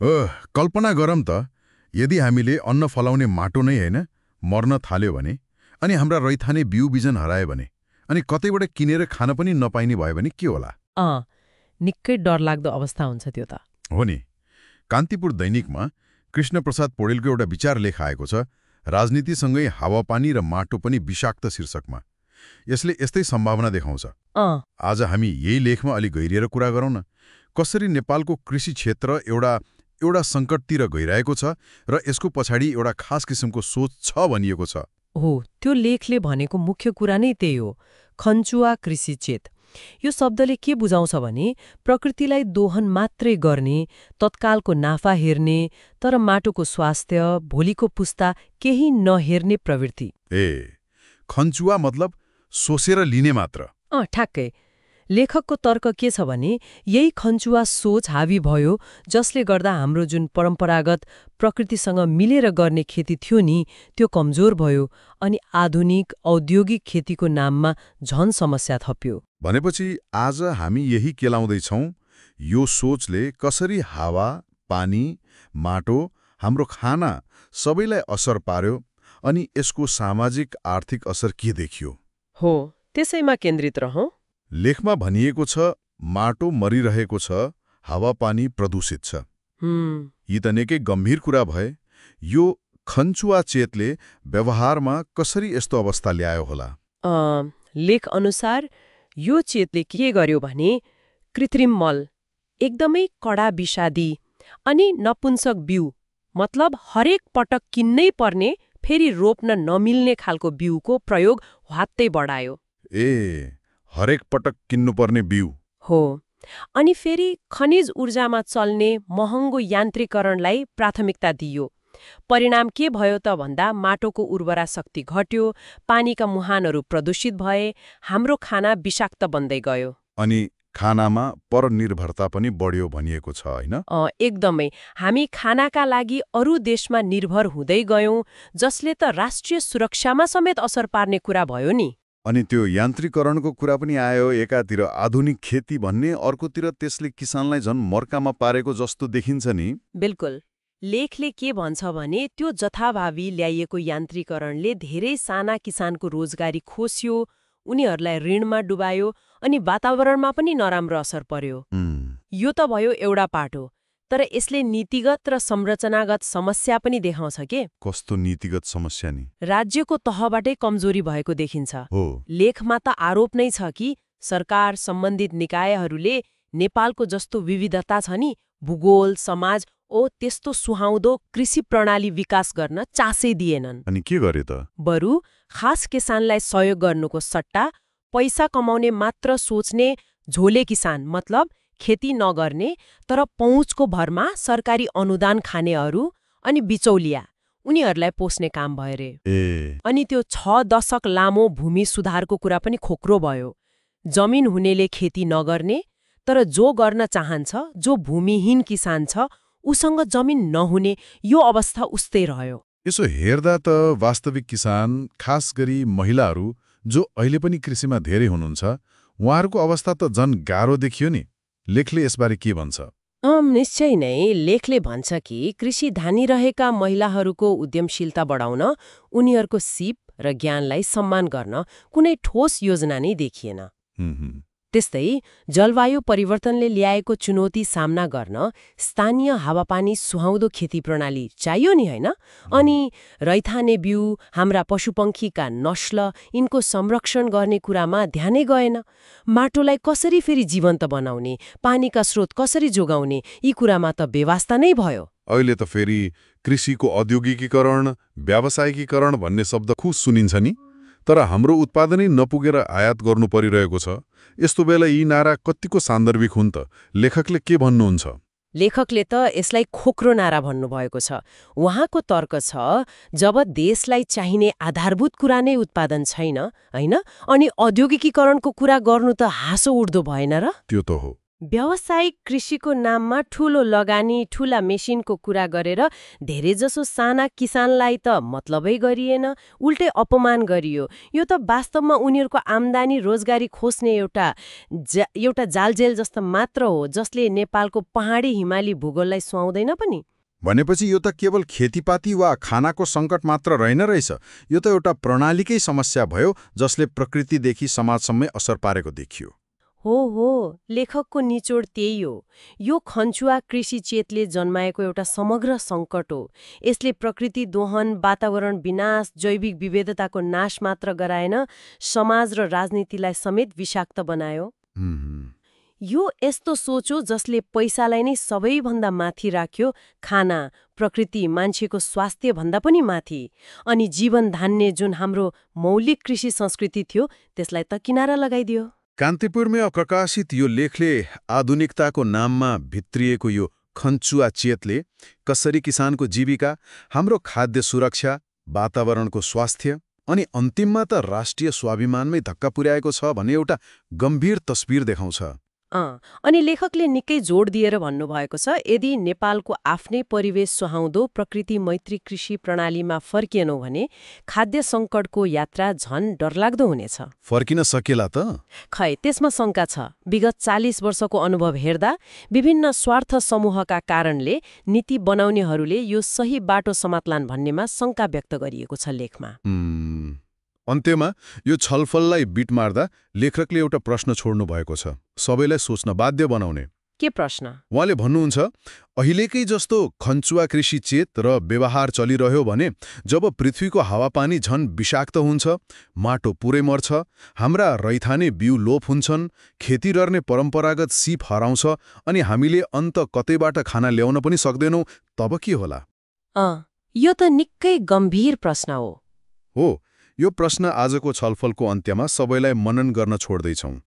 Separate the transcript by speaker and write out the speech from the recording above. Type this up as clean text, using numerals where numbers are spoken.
Speaker 1: कल्पना गरौँ त यदि हामीले अन्न फलाउने माटो नै होइन मर्न थाल्यो भने अनि हाम्रा रैथाने बिउ बिजन हरायो भने अनि कतैबाट किनेर खान पनि नपाइने भयो भने के होला?
Speaker 2: निकै डरलाग्दो अवस्था हुन्छ त्यो त।
Speaker 1: हो नि। कान्तिपुर दैनिकमा कृष्णप्रसाद पौडेलको एउटा विचार लेख आएको छ, राजनीतिसँगै हावापानी र माटो पनि विषाक्त शीर्षकमा। यसले यस्तै सम्भावना देखाउँछ। आज हामी यही लेखमा अलि गहिरिएर कुरा गरौँ न। कसरी नेपालको कृषि क्षेत्र एउटा सङ्कटतिर गइरहेको छ र यसको पछाडि एउटा खास किसिमको सोच छ भनिएको छ।
Speaker 2: हो, त्यो लेखले भनेको मुख्य कुरा नै त्यही हो, खन्चुवा कृषि चेत। यो शब्दले के बुझाउँछ भने प्रकृतिलाई दोहन मात्रै गर्ने, तत्कालको नाफा हेर्ने, तर माटोको स्वास्थ्य, भोलिको पुस्ता केही नहेर्ने प्रवृत्ति।
Speaker 1: खन्चुवा मतलब सोसेर लिने मात्र।
Speaker 2: ठ्याक्कै। लेखकको तर्क के छ भने यही खन्चुवा सोच हावी भयो, जसले गर्दा हाम्रो जुन परम्परागत प्रकृतिसँग मिलेर गर्ने खेती थियो नि त्यो कमजोर भयो अनि आधुनिक औद्योगिक खेतीको नाममा झन समस्या थप्यो।
Speaker 1: भनेपछि आज हामी यही केलाउँदैछौँ, यो सोचले कसरी हावा, पानी, माटो, हाम्रो खाना सबैलाई असर पार्यो अनि यसको सामाजिक आर्थिक असर के देखियो।
Speaker 2: हो, त्यसैमा केन्द्रित रहौं।
Speaker 1: लेखमा भनिएको छ माटो मरिरहेको छ, हावापानी प्रदूषित छ। यी त निकै गम्भीर कुरा भए। यो खन्चुवा चेतले व्यवहारमा कसरी यस्तो अवस्था ल्यायो होला?
Speaker 2: लेख अनुसार यो चेतले के गर्यो भने कृत्रिम मल, एकदमै कडा विषादी अनि नपुंसक बिउ, मतलब हरेक पटक किन्नै पर्ने फेरि रोप्न नमिल्ने खालको बिउको प्रयोग ह्वात्तै बढायो।
Speaker 1: हरेक पटक किन्नुपर्ने बिउ।
Speaker 2: हो, अनि फेरि खनिज ऊर्जामा चल्ने महँगो यान्त्रिकरणलाई प्राथमिकता दिइयो। परिणाम के भयो त भन्दा माटोको उर्वरा शक्ति घट्यो, पानीका मुहानहरू प्रदूषित भए, हाम्रो खाना विषाक्त बन्दै गयो।
Speaker 1: अनि खानामा परनिर्भरता पनि बढ्यो भनिएको छ, होइन?
Speaker 2: एकदमै। हामी खानाका लागि अरू देशमा निर्भर हुँदै गयौं, जसले त राष्ट्रिय सुरक्षामा समेत असर पार्ने कुरा भयो नि।
Speaker 1: अनि त्यो यान्त्रिकरणको कुरा पनि आयो। एकातिर आधुनिक खेती भन्ने, अर्कोतिर त्यसले किसानलाई झन् मर्कामा पारेको जस्तो देखिन्छ नि। बिल्कुल।
Speaker 2: लेखले के भन्छ भने त्यो जथाभावी ल्याइएको यान्त्रिकरणले धेरै साना किसानको रोजगारी खोस्यो, उनीहरूलाई ऋणमा डुबायो अनि वातावरणमा पनि नराम्रो असर पर्यो। यो त भयो एउटा पाटो, तर यसले नीतिगत र संरचनागत समस्या पनि देखाउँछ के।
Speaker 1: कस्तो नीतिगत समस्या नि?
Speaker 2: राज्यको तहबाटै कमजोरी भएको देखिन्छ।
Speaker 1: हो।
Speaker 2: लेखमा त आरोप नै छ कि सरकार, सम्बन्धित निकायहरूले नेपालको जस्तो विविधता छ नि, भूगोल, समाज त्यस्तो सुहाउँदो कृषि प्रणाली विकास गर्न चासै दिएनन्।
Speaker 1: अनि के गरे त?
Speaker 2: बरु खास किसानलाई सहयोग गर्नुको सट्टा पैसा कमाउने मात्र सोच्ने झोले किसान, मतलब खेती नगर्ने तर पहुँचको भरमा सरकारी अनुदान खानेहरू अनि बिचौलिया, उनीहरूलाई पोस्ने काम भयो रे। अनि त्यो 6 दशक लामो भूमि सुधारको कुरा पनि खोक्रो भयो। जमिन हुनेले खेती नगर्ने, तर जो गर्न चाहन्छ, जो भूमिहीन किसान छ, उसँग जमिन नहुने, यो अवस्था उस्तै रह्यो।
Speaker 1: यसो हेर्दा त वास्तविक किसान, खास गरी महिलाहरू जो अहिले पनि कृषिमा धेरै हुनुहुन्छ, उहाँहरूको अवस्था त झन् गाह्रो देखियो नि। लेखले यसबारे के भन्छ?
Speaker 2: निश्चय नै। लेखले भन्छ कि कृषि धानिरहेका महिलाहरूको उद्यमशीलता बढाउन, उनीहरूको सिप र ज्ञानलाई सम्मान गर्न कुनै ठोस योजना नै देखिएन। त्यस्तै जलवायु परिवर्तनले ल्याएको चुनौती सामना गर्न स्थानीय हावापानी सुहाउँदो खेती प्रणाली चाहियो नि, होइन? अनि रैथाने बिउ, हाम्रा पशुपंखीका नस्ल, यिनको संरक्षण गर्ने कुरामा ध्यानै गएन। माटोलाई कसरी फेरि जीवन्त बनाउने, पानीका स्रोत कसरी जोगाउने, यी कुरामा त बेवास्ता नै भयो।
Speaker 1: अहिले त फेरि कृषिको औद्योगिकीकरण, व्यावसायिकीकरण भन्ने शब्द खुब सुनिन्छ नि, तर हाम्रो उत्पादनै नपुगेर आयात गर्नु परिरहेको छ। यस्तो बेला यी नारा कतिको सान्दर्भिक हुन् त? लेखकले के भन्नुहुन्छ?
Speaker 2: लेखकले त यसलाई खोक्रो नारा भन्नुभएको छ। उहाँको तर्क छ, जब देशलाई चाहिने आधारभूत कुरा नै उत्पादन छैन, होइन, अनि औद्योगिकीकरणको कुरा गर्नु त हाँसो उठ्दो भएन र?
Speaker 1: त्यो त हो।
Speaker 2: व्यावसायिक कृषिको नाममा ठूलो लगानी ठूला मेसिनको कुरा गरेर धेरैजसो साना किसानलाई त मतलबै गरिएन, उल्टै अपमान गरियो। यो त वास्तवमा उनीहरूको आम्दानी रोजगारी खोज्ने एउटा जालजेल जस्तो मात्र हो, जसले नेपालको पहाडी हिमाली भूगोललाई सुहाउँदैन पनि।
Speaker 1: भनेपछि यो त केवल खेतीपाती वा खानाको सङ्कट मात्र रहेन रहेछ, यो त एउटा प्रणालीकै समस्या भयो जसले प्रकृतिदेखि समाजसम्मै असर पारेको देखियो।
Speaker 2: हो, लेखकको निचोड त्यही हो। यो खन्छुवा कृषि चेतले जन्माएको एउटा समग्र सङ्कट हो। यसले प्रकृति दोहन, वातावरण विनाश, जैविक विविधताको नाश मात्र गराएन, समाज र राजनीतिलाई समेत विषाक्त बनायो। यो यस्तो सोच हो जसले पैसालाई नै सबैभन्दा माथि राख्यो, खाना, प्रकृति, मान्छेको स्वास्थ्य भन्दा पनि माथि। अनि जीवन धान्ने जुन हाम्रो मौलिक कृषि संस्कृति थियो त्यसलाई त किनारा लगाइदियो।
Speaker 1: कान्तिपुरमा प्रकाशित यो लेखले आधुनिकताको नाममा भित्रिएको यो खन्छुवा चेतले कसरी किसानको जीविका, हाम्रो खाद्य सुरक्षा, वातावरणको स्वास्थ्य अनि अन्तिममा त राष्ट्रिय स्वाभिमानमै धक्का पुर्याएको छ भन्ने एउटा गम्भीर तस्बिर देखाउँछ।
Speaker 2: अनि लेखकले निकै जोड दिएर भन्नुभएको छ, यदि नेपालको आफ्नै परिवेश सुहाउँदो प्रकृति मैत्री कृषि प्रणालीमा फर्किएनौँ भने खाद्य सङ्कटको यात्रा झन् डरलाग्दो हुनेछ।
Speaker 1: फर्किन सकेला त?
Speaker 2: खै, त्यसमा शङ्का छ। विगत 40 वर्षको अनुभव हेर्दा विभिन्न स्वार्थ समूहका कारणले नीति बनाउनेहरूले यो सही बाटो समात्लान् भन्नेमा शङ्का व्यक्त गरिएको छ लेखमा।
Speaker 1: अन्त्यमा यो छलफललाई बिट मार्दा लेखकले एउटा प्रश्न छोड्नु भएको छ, सबैलाई सोच्न बाध्य बनाउने।
Speaker 2: के प्रश्न?
Speaker 1: उहाँले भन्नुहुन्छ, अहिलेकै जस्तो खन्छुवा कृषि चेत र व्यवहार चलिरह्यो भने जब पृथ्वीको हावापानी झन् विषाक्त हुन्छ, माटो पुरै मर्छ, हाम्रा रैथाने बिउ लोप हुन्छन्, खेती गर्ने परम्परागत सिप हराउँछ अनि हामीले अन्त कतैबाट खाना ल्याउन पनि सक्दैनौँ, तब के होला?
Speaker 2: यो त निकै गम्भीर प्रश्न हो।
Speaker 1: यो प्रश्न आजको छलफलको अन्त्यमा सबैलाई मनन गर्न छोड्दैछौँ।